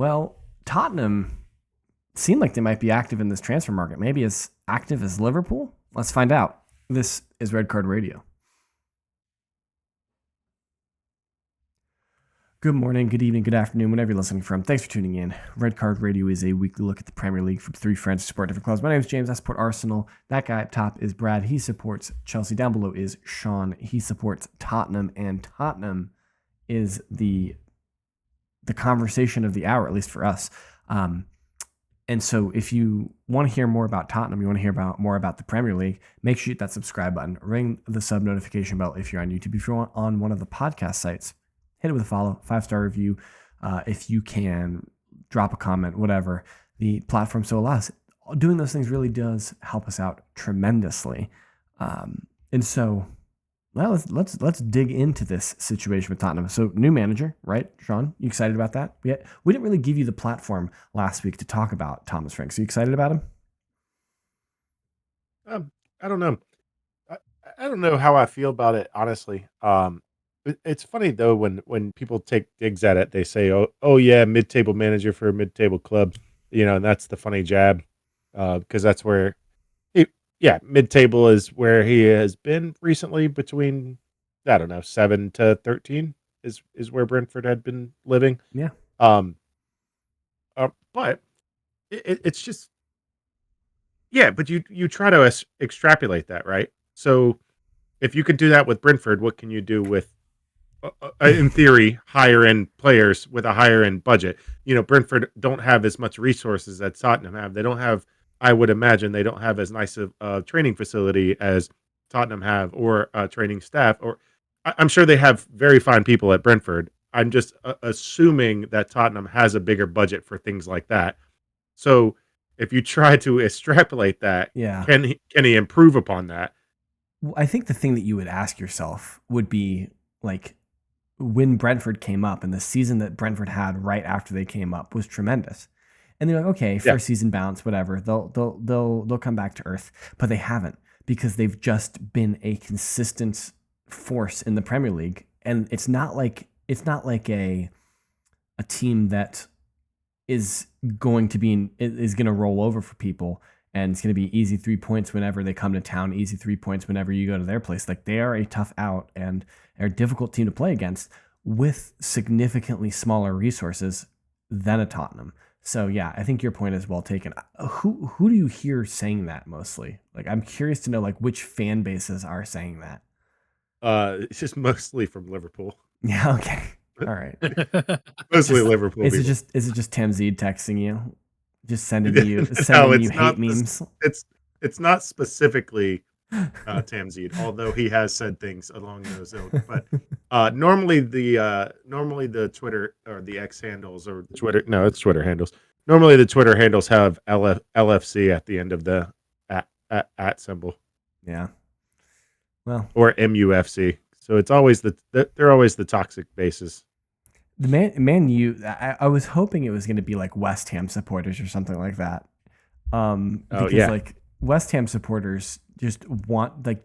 Well, Tottenham seem like they might be active in this transfer market, maybe as active as Liverpool. Let's find out. This is Red Card Radio. Good morning, good evening, good afternoon, whenever you're listening from. Thanks for tuning in. Red Card Radio is a weekly look at the Premier League from three friends who support different clubs. My name is James. I support Arsenal. That guy up top is Brad. He supports Chelsea. Down below is Sean. He supports Tottenham, and Tottenham is the conversation of the hour, at least for us. And so if you want to hear more about Tottenham, you want to hear more about the Premier League, make sure you hit that subscribe button, ring the sub notification bell if you're on YouTube. If you're on one of the podcast sites, hit it with a follow, 5-star review. If you can, drop a comment, whatever. The platform so allows. Doing those things really does help us out tremendously. And so, well, let's dig into this situation with Tottenham. So, new manager, right, Sean? You excited about that? We didn't really give you the platform last week to talk about Thomas Franks. Are you excited about him? I don't know. I don't know how I feel about it, honestly. It's funny though when people take digs at it, they say, "Oh yeah, mid-table manager for a mid-table club," and that's the funny jab, because that's where, mid-table is where he has been recently between, I don't know, 7 to 13 is where Brentford had been living. Yeah. But it's just, yeah, but you try to extrapolate that, right? So if you can do that with Brentford, what can you do with, in theory, higher end players with a higher end budget? Brentford don't have as much resources as Tottenham have. They don't have, I would imagine, they don't have as nice a training facility as Tottenham have, or training staff. Or I'm sure they have very fine people at Brentford. I'm just assuming that Tottenham has a bigger budget for things like that. So if you try to extrapolate that, Yeah. can he improve upon that? Well, I think the thing that you would ask yourself would be like, when Brentford came up and the season that Brentford had right after they came up was tremendous. And they're like, okay, first season bounce, whatever. They'll come back to earth, but they haven't, because they've just been a consistent force in the Premier League. And it's not like a team that is going to roll over for people, and it's going to be easy 3 points whenever they come to town, easy 3 points whenever you go to their place. Like, they are a tough out and are a difficult team to play against with significantly smaller resources than a Tottenham. So yeah, I think your point is well taken. Who do you hear saying that mostly? Like, I'm curious to know, like, which fan bases are saying that. It's just mostly from Liverpool. Yeah. Okay. All right. Mostly Liverpool. Is it just Tamzid texting you? Just sending you hate memes. It's not specifically Tamzid, although he has said things along those ilk. But normally the Twitter or the X handles, or the Twitter, no, it's Twitter handles. Normally the Twitter handles have LFC at the end of the at symbol. Yeah. Well, or MUFC. So it's always they're always the toxic bases. The Man U, I was hoping it was going to be like West Ham supporters or something like that. Because like West Ham supporters just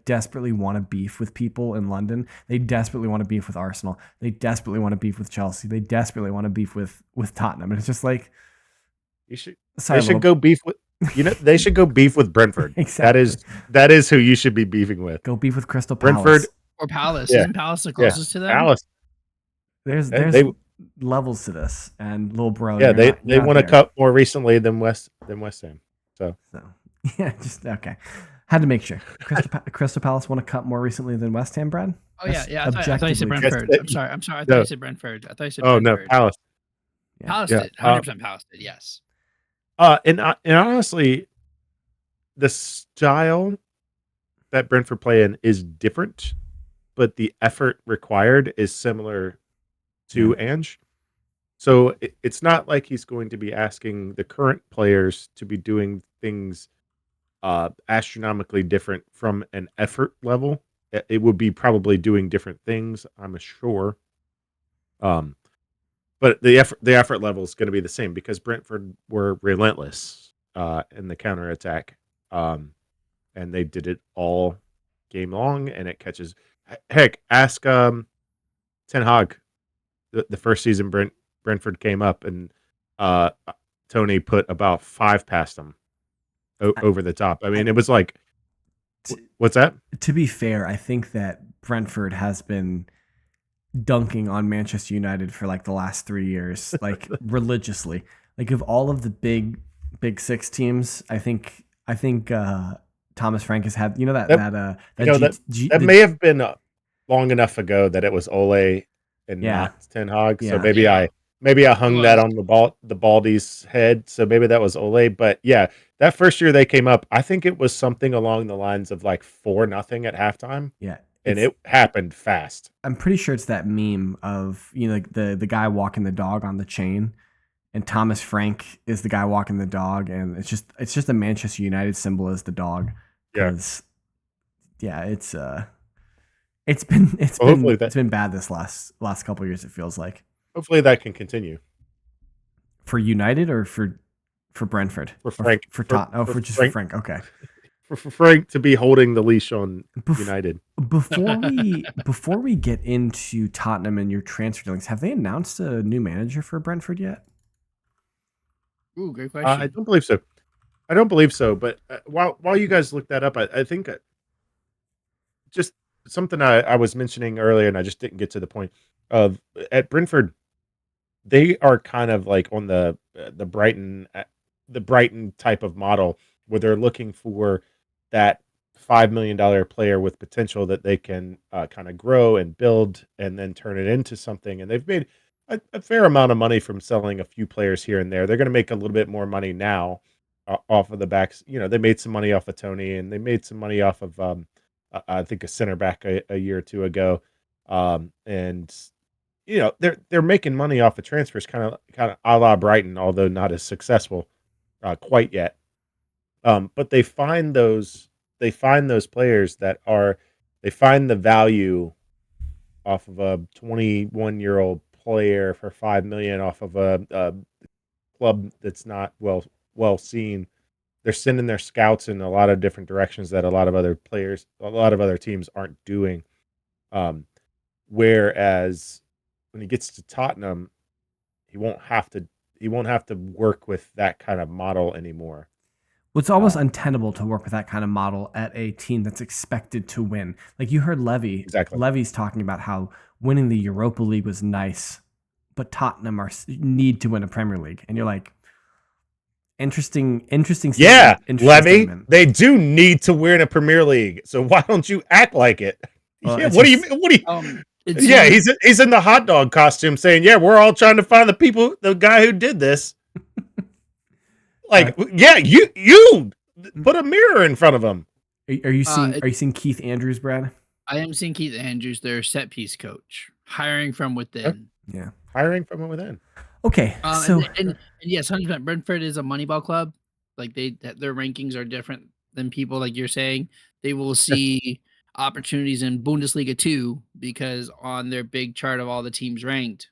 desperately want to beef with people in London. They desperately want to beef with Arsenal. They desperately want to beef with Chelsea. They desperately want to beef with Tottenham. And it's just like, they should go beef with, they should go beef with Brentford. Exactly. That is who you should be beefing with. Go beef with Crystal Palace. Brentford or Palace. Yeah. Isn't Palace the closest to them? Palace. There's levels to this, and little bro. Yeah, they won a cup more recently than West Ham. So yeah, just okay. Had to make sure. Crystal Palace won a cup more recently than West Ham, Brad. Oh yeah. I thought you said Brentford. I'm sorry. I thought you said Brentford. I thought you said Brentford. No, Palace. Yeah. Palace did. 100% Palace did. Yes. And honestly, the style that Brentford play in is different, but the effort required is similar to Ange. So it's not like he's going to be asking the current players to be doing things astronomically different from an effort level. It would be probably doing different things, I'm sure. But the effort level is going to be the same, because Brentford were relentless in the counterattack. And they did it all game long, and it catches. Heck, ask Ten Hag. The first season Brentford came up, and uh, Tony put about 5 past him over the top. I mean, it was like, what's that? To be fair, I think that Brentford has been dunking on Manchester United for like the last 3 years, like religiously. Like of all of the big six teams, I think Thomas Frank has had That may have been long enough ago that it was Ole and not Ten Hag. So maybe I hung that on the Baldy's head. So maybe that was Ole. But yeah, that first year they came up, I think it was something along the lines of like 4-0 at halftime. Yeah. And it happened fast. I'm pretty sure it's that meme of, like the guy walking the dog on the chain, and Thomas Frank is the guy walking the dog, and it's just a Manchester United symbol as the dog. Because it's been bad this last couple of years, it feels like. Hopefully that can continue. For United or for Brentford? For Frank. For Frank. Okay. For Frank to be holding the leash on United. Before we get into Tottenham and your transfer dealings, have they announced a new manager for Brentford yet? Ooh, great question. I don't believe so. But while you guys look that up, I think just something I was mentioning earlier, and I just didn't get to the point of at Brentford, they are kind of like on the Brighton type of model where they're looking for that $5 million player with potential that they can kind of grow and build and then turn it into something. And they've made a fair amount of money from selling a few players here and there. They're going to make a little bit more money now off of the backs. They made some money off of Tony, and they made some money off of I think a center back a year or two ago. And they're making money off of transfers, kind of a la Brighton, although not as successful quite yet. But they find those players they find the value off of a 21-year-old player for $5 million off of a club that's not well seen. They're sending their scouts in a lot of different directions that a lot of other teams aren't doing. Whereas when he gets to Tottenham, he won't have to work with that kind of model anymore. Well, it's almost untenable to work with that kind of model at a team that's expected to win. Like you heard Levy. Exactly. Levy's talking about how winning the Europa League was nice, but Tottenham need to win a Premier League. And you're like, interesting statement. Yeah, Levy, they do need to win a Premier League. So why don't you act like it? What do you he's in the hot dog costume saying, "Yeah, we're all trying to find the guy who did this." Like, you put a mirror in front of him. Are you seeing Keith Andrews, Brad? I am seeing Keith Andrews, their set piece coach, hiring from within. Yeah, hiring from within. Okay, so and yes, 100%. Brentford is a Moneyball club. Like their rankings are different than people like you're saying. They will see opportunities in Bundesliga 2 because on their big chart of all the teams ranked,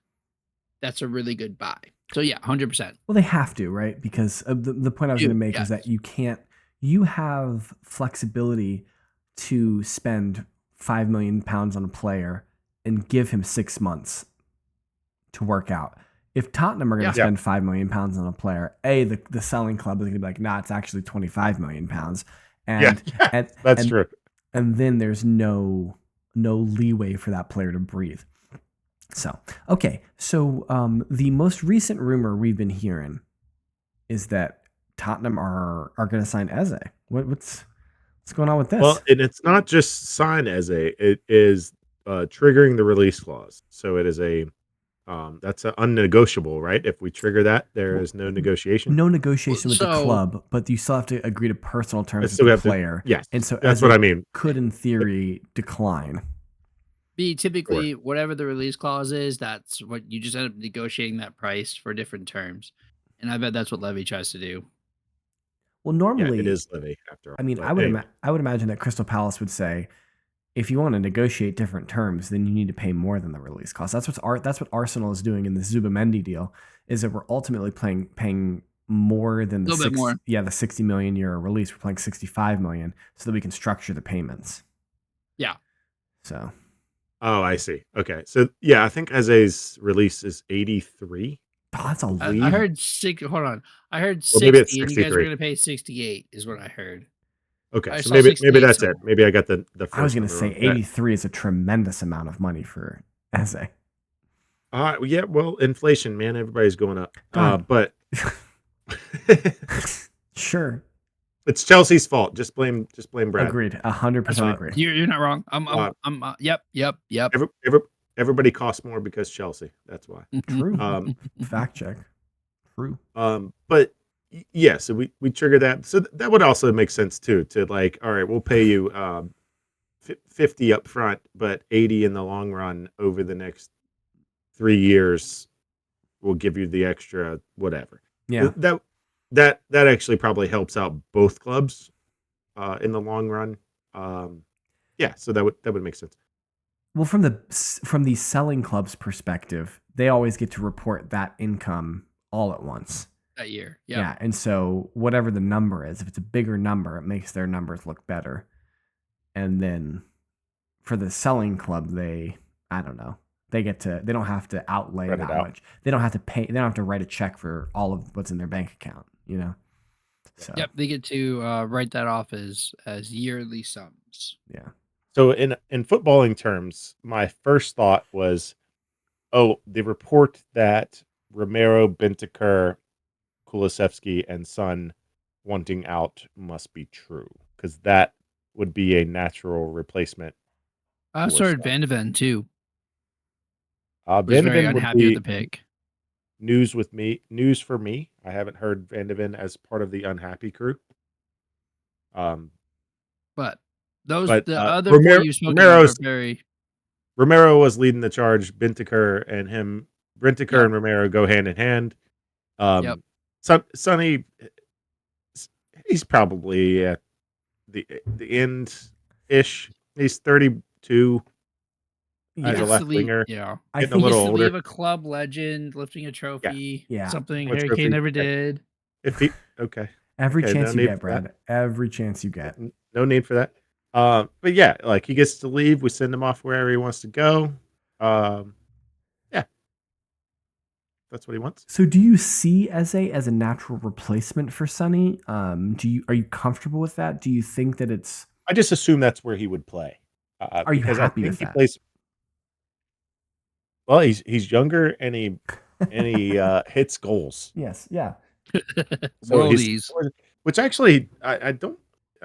that's a really good buy. So yeah, 100%. Well, they have to, right? Because the point I was going to make is that you have flexibility to spend £5 million on a player and give him 6 months to work out. If Tottenham are going to spend £5 million on a player, the selling club is going to be like, nah, it's actually £25 million. And that's true. And then there's no leeway for that player to breathe. So, okay. So the most recent rumor we've been hearing is that Tottenham are going to sign Eze. What's going on with this? Well, and it's not just sign Eze. It is triggering the release clause. So it is that's an unnegotiable, right? If we trigger that, there is no negotiation. No negotiation with the club, but you still have to agree to personal terms with the player. Yes, and so that's what I mean. Could, in theory, decline. Typically, whatever the release clause is, that's what you just end up negotiating that price for different terms. And I bet that's what Levy tries to do. Well, normally it is Levy after all. I mean, I would imagine that Crystal Palace would say, if you want to negotiate different terms, then you need to pay more than the release cost. That's what Arsenal is doing in the Zubamendi deal. Is that we're ultimately paying more than the 60 million euro release. We're paying 65 million so that we can structure the payments. Yeah. So. Oh, I see. Okay, so I think Eze's release is 83. Oh, that's a I lead. heard six. Hold on. I heard Well, maybe it's 60, and you guys were 63. going to pay 68, is what I heard. Okay, I so saw maybe 68 that's it. somewhere. Maybe I got the I was first going to number say wrong. Yeah. 83 is a tremendous amount of money for Eze. Yeah, well, inflation, man, everybody's going up. God. But Sure. it's Chelsea's fault. Just blame Brad. Agreed. 100% agree. You're not wrong. Yep. Everybody costs more because Chelsea. That's why. True. Um, Fact check. True. but yeah, so we trigger that. So that would also make sense too. To like, all right, we'll pay you 50 up front, but 80 in the long run over the next 3 years. We'll give you the extra whatever. Yeah. That actually probably helps out both clubs in the long run. Yeah, so that would make sense. Well, from the selling club's perspective, they always get to report that income all at once. That year. Yeah. Yeah. And so whatever the number is, if it's a bigger number, it makes their numbers look better. And then for the selling club, I don't know. They don't have to outlay Spread it that out. much. They don't have to pay. They don't have to write a check for all of what's in their bank account, you know? So, Yep. They get to write that off as yearly sums. yeah. So in footballing terms, my first thought was, oh, the report that Romero, Bentancur, Kulusevski, and Son wanting out must be true, because that would be a natural replacement. I also heard Van de Ven too. Was Van de very Ven would unhappy with be the pick. news for me. I haven't heard Van de Ven as part of the unhappy crew. But the other four Romero, you've spoken of are Romero's very. Romero was leading the charge. Bentancur Yep. and Romero go hand in hand. Yep. Sonny, he's probably at the end ish. He's 32 as a Yeah. left winger. Yeah. I Getting a think little He used to older. leave a club legend, lifting a trophy. Yeah. Something A Harry trophy. Kane never did. If he okay, every okay, chance no you need get, for that. Brad. Every chance you get. No need for that. But yeah, like he gets to leave. We send him off wherever he wants to go. Yeah, that's what he wants. So, do you see Eze as a natural replacement for Sonny? Are you comfortable with that? Do you think that it's? I just assume that's where he would play. Are you Because happy I think with he that? plays. Well, he's younger and he hits goals. Yes. Yeah. So he's, Worldies. which actually I don't.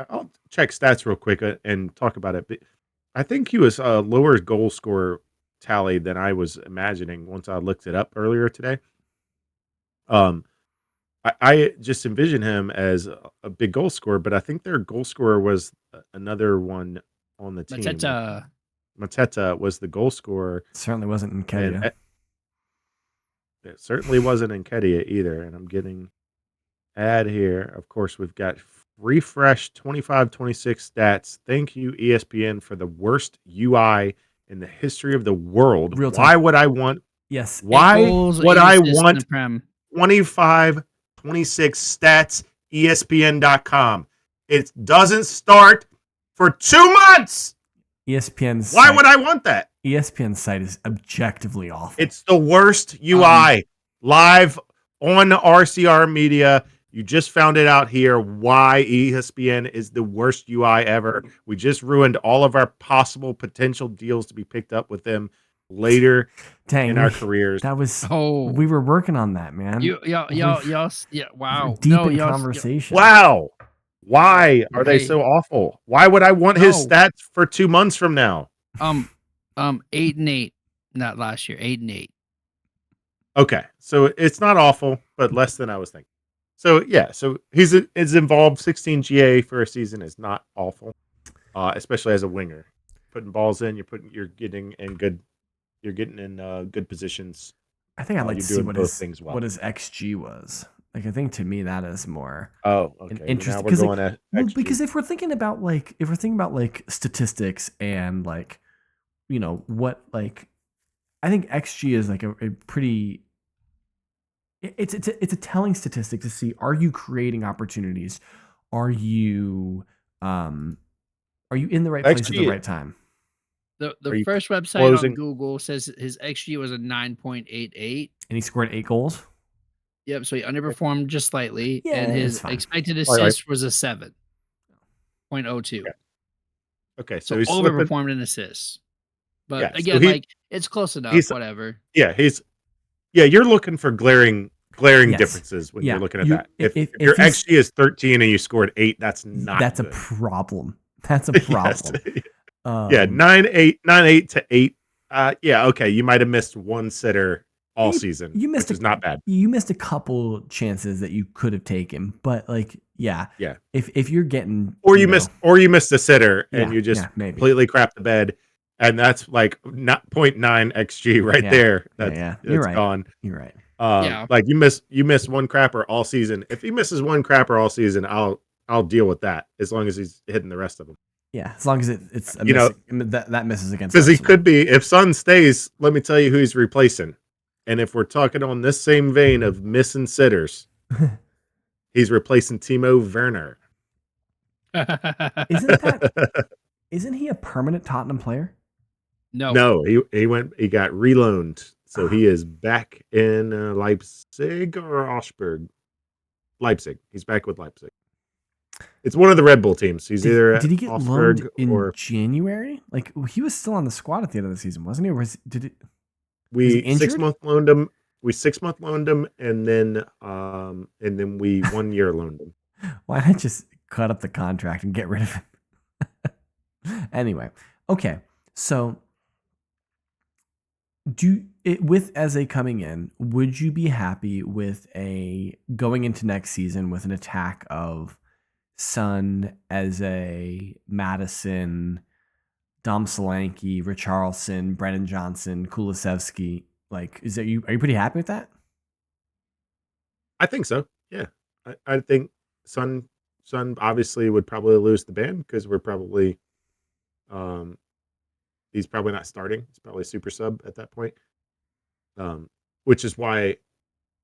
I'll check stats real quick and talk about it. But I think he was a lower goal scorer tally than I was imagining once I looked it up earlier today. I just envision him as a big goal scorer, but I think their goal scorer was another one on the team. Mateta was the goal scorer. Certainly wasn't in And Kedia. it certainly wasn't in Kedia either. And I'm getting ad here. Of course, we've got refresh 25-26 stats. Thank you, ESPN, for the worst UI in the history of the world. Real Why talk. would I want? Yes. Why would I want Prem. 25-26 stats? ESPN.com. It doesn't start for 2 months. ESPN's Why site, would I want that? ESPN's site is objectively awful. It's the worst UI. Live on RCR Media. You just found it out here why ESPN is the worst UI ever. We just ruined all of our possible potential deals to be picked up with them later in our careers. That was we were working on that, man. Wow. Deep in conversation. Wow. Why are they so awful? Why would I want his stats for 2 months from now? 8-8. Not last year. 8-8. Okay, so it's not awful, but less than I was thinking. So yeah, so he's involved. 16 GA for a season is not awful, especially as a winger. Putting balls in, you're getting in good positions. I think I'd like to see what his XG was. Like, I think to me that is more okay. interesting Now we're going at XG. because if we're thinking about like statistics and like, you know, what, like, I think XG is like a pretty. It's a telling statistic to see, are you creating opportunities? Are you in the right place at the right time? The first website on Google says his XG was a 9.88, and he scored 8 goals. Yep. So he underperformed just slightly, Yeah, and it's his fine. expected All right. assist was a 7.02. Okay. Okay. So So he's slipping. overperformed in assists. But Yeah. So again, like it's close enough. he's Whatever. yeah you're looking for glaring Yes. differences when you're Yeah. looking at You that. If your if he's XG is 13 and you scored 8, that's not that's a good. problem. That's a Yes. problem. Yeah, Um, 9-8 to 8. Yeah, okay, you might have missed one sitter all you, season, you missed which is not bad. a couple chances that you could have taken, but like, yeah, Yeah. if you're getting, Or you missed a sitter and you just maybe, completely crap the bed, and that's like not .9 XG right yeah, there. yeah. That's gone. You're right. Yeah. Like you miss one crapper all season. If he misses one crapper all season, I'll deal with that as long as he's hitting the rest of them. Yeah, as long as it's a You know, that misses against because he Arsenal. could be, if Son stays, let me tell you who he's replacing. And if we're talking on this same vein of missing sitters, he's replacing Timo Werner. Isn't he a permanent Tottenham player? No. No, he got reloaned. So he is back in Leipzig or Augsburg. Leipzig. He's back with Leipzig. It's one of the Red Bull teams. He's either at Did he get loaned Augsburg in or January? Like he was still on the squad at the end of the season, wasn't he? Or was he we injured? 6-month loaned him. We 6-month loaned him, and then we 1 year loaned him. Why not just cut up the contract and get rid of him? Anyway, okay. So with Eze coming in, would you be happy with a going into next season with an attack of Son, Eze, Madison, Dom Solanke, Richarlison, Brennan Johnson, Kulusevski? Like, are you pretty happy with that? I think so. Yeah, I think Son obviously would probably lose the ban because we're probably he's probably not starting. He's probably super sub at that point. Which is why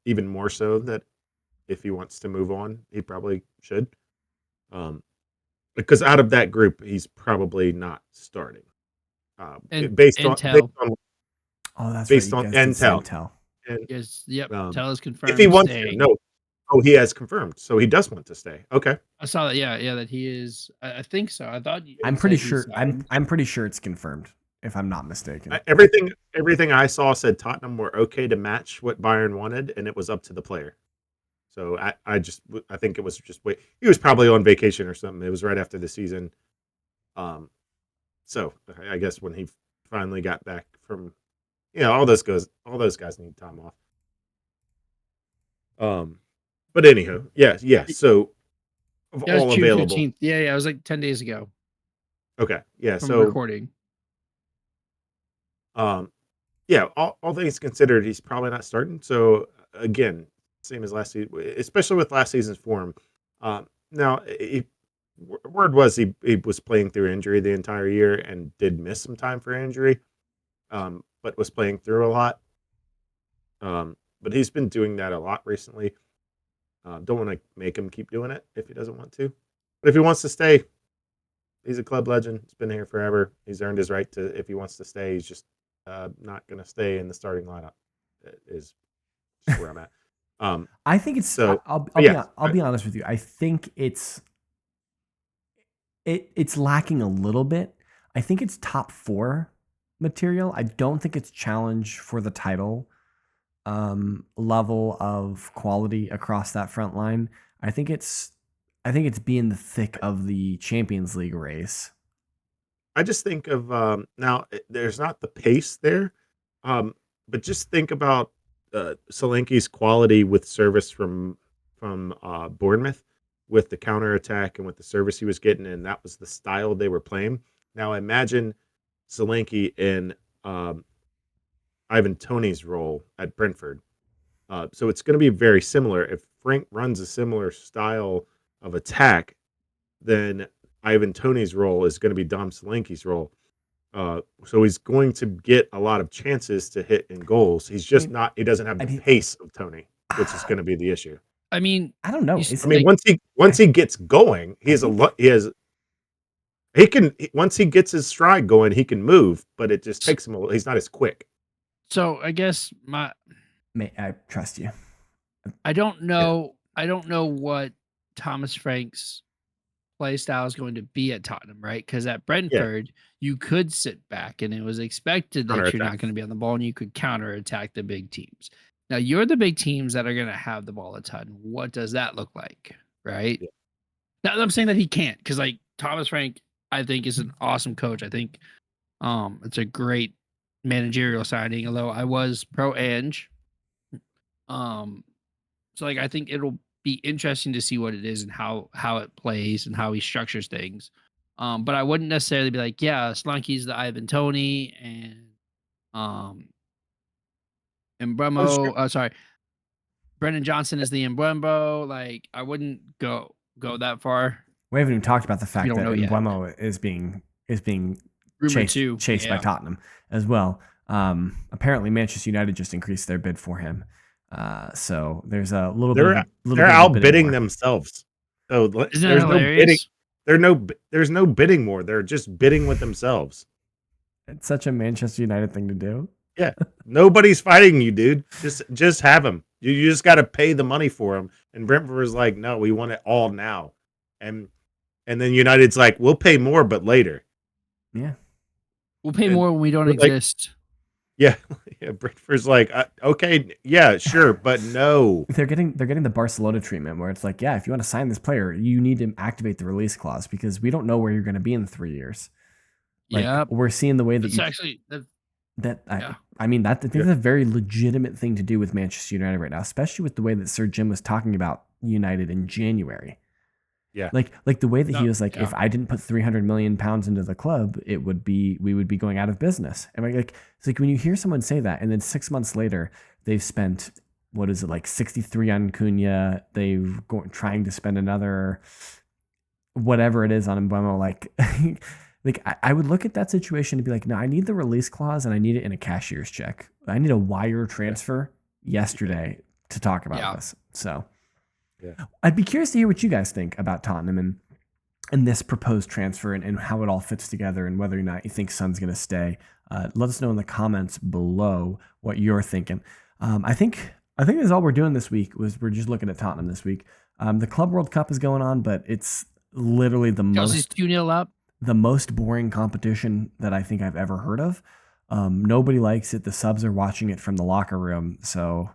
even more so that if he wants to move on, he probably should. Because out of that group, he's probably not starting. And Based on Oh, that's right. based You on guys did say intel. Intel. And, yes, yep. Tell is if confirmed he wants to, staying. no. Oh, he has confirmed, so he does want to stay. Okay. I saw that. Yeah, that he is. I think so. I thought. I'm pretty sure. I'm pretty sure it's confirmed, if I'm not mistaken. Everything I saw said Tottenham were okay to match what Bayern wanted, and it was up to the player. So I think it was just wait. He was probably on vacation or something. It was right after the season. So I guess when he finally got back from, all those guys need time off. But anyhow, yeah. So of That was all June available, 15th. Yeah, it was like 10 days ago okay, yeah. from So recording. yeah, all things considered, he's probably not starting. So again, same as last season, especially with last season's form. Now, word was he was playing through injury the entire year and did miss some time for injury, but was playing through a lot. But he's been doing that a lot recently. Don't want to make him keep doing it if he doesn't want to. But if he wants to stay, he's a club legend. He's been here forever. He's earned his right to, if he wants to stay, he's just not going to stay in the starting lineup. Is where I'm at. I think it's. So, I'll be honest with you. I think it's lacking a little bit. I think it's top 4 material. I don't think it's challenge for the title level of quality across that front line. I think it's being the thick of the Champions League race. I just think of now. There's not the pace there, but just think about Solanke's quality with service from Bournemouth, with the counterattack and with the service he was getting, and that was the style they were playing. Now imagine Solanke in Ivan Toney's role at Brentford. So it's going to be very similar. If Frank runs a similar style of attack, then Ivan Toney's role is going to be Dom Solanke's role. So he's going to get a lot of chances to hit in goals. He's just not. He doesn't have the pace of Toney, which is going to be the issue. I mean, I don't know. Once he gets going, once he gets his stride going, he can move, but it just takes him he's not as quick. So I guess I trust you. I don't know. I don't know what Thomas Frank's play style is going to be at Tottenham, right? Because at Yeah, Brentford, you could sit back and it was expected that you're counterattack. not going to be on the ball and you could counterattack the big teams. Now, you're the big teams that are going to have the ball a ton. What does that look like, right? Yeah. Now, I'm saying that he can't because, like, Thomas Frank, I think, is an awesome coach. I think it's a great managerial signing, although I was pro Ange. Um, so like I think it'll be interesting to see what it is and how it plays and how he structures things. But I wouldn't necessarily be like, yeah, Slunky's the Ivan Tony um and Oh, sure. Bremo. Sorry, Brendan Johnson is the Embrembo. Like I wouldn't go that far. We haven't even talked about the 'Cause we fact don't that know yet. Embuemo is being Rumored chased too. chased by Yeah. Tottenham as well. Apparently, Manchester United just increased their bid for him. So there's a little bit of They're a little they're bit of a bidding outbidding war. themselves. So Isn't that there's no bidding. hilarious? There's no bidding war. They're just bidding with themselves. It's such a Manchester United thing to do. Yeah, nobody's fighting you, dude. Just have them. You just got to pay the money for them. And Brentford was like, no, we want it all now. And then United's like, we'll pay more, but later. Yeah. We'll pay And more when we don't like, exist. yeah, yeah. Brentford's like, okay, yeah, sure, but no. They're getting the Barcelona treatment where it's like, yeah, if you want to sign this player, you need to activate the release clause because we don't know where you're going to be in 3 years. Like Yeah. we're seeing the way that It's actually yeah. I mean that I think that's a very legitimate thing to do with Manchester United right now, especially with the way that Sir Jim was talking about United in January. Yeah. Like the way that he No, was like, yeah. if I didn't put 300 million pounds into the club, we would be going out of business. And like it's like when you hear someone say that, and then 6 months later they've spent what is it like 63 on Cunha, they've trying to spend another whatever it is on Mbeumo, like. Like I would look at that situation and be like, no, I need the release clause and I need it in a cashier's check. I need a wire transfer yesterday to talk about this. So I'd be curious to hear what you guys think about Tottenham and this proposed transfer and how it all fits together and whether or not you think Son's going to stay. Let us know in the comments below what you're thinking. I think that's all we're doing this week. We're just looking at Tottenham this week. The Club World Cup is going on, but it's literally Chelsea's 2-0 up. The most boring competition that I think I've ever heard of. Nobody likes it. The subs are watching it from the locker room, so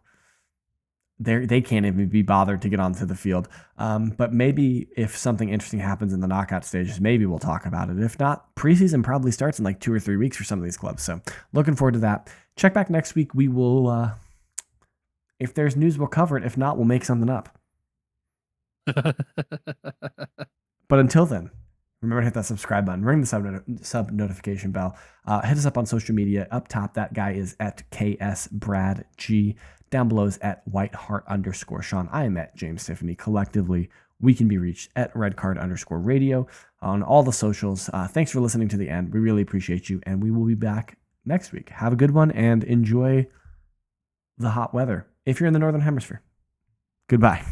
they can't even be bothered to get onto the field. But maybe if something interesting happens in the knockout stages, maybe we'll talk about it. If not, preseason probably starts in like 2 or 3 weeks for some of these clubs. So looking forward to that. Check back next week. We will, if there's news, we'll cover it. If not, we'll make something up. But until then, remember to hit that subscribe button, ring the sub notification bell. Hit us up on social media. Up top, that guy is at KSBradG. Down below is at Whiteheart_Sean. I am at James Tiffany. Collectively, we can be reached at redcard_radio on all the socials. Thanks for listening to the end. We really appreciate you, and we will be back next week. Have a good one and enjoy the hot weather if you're in the Northern Hemisphere. Goodbye.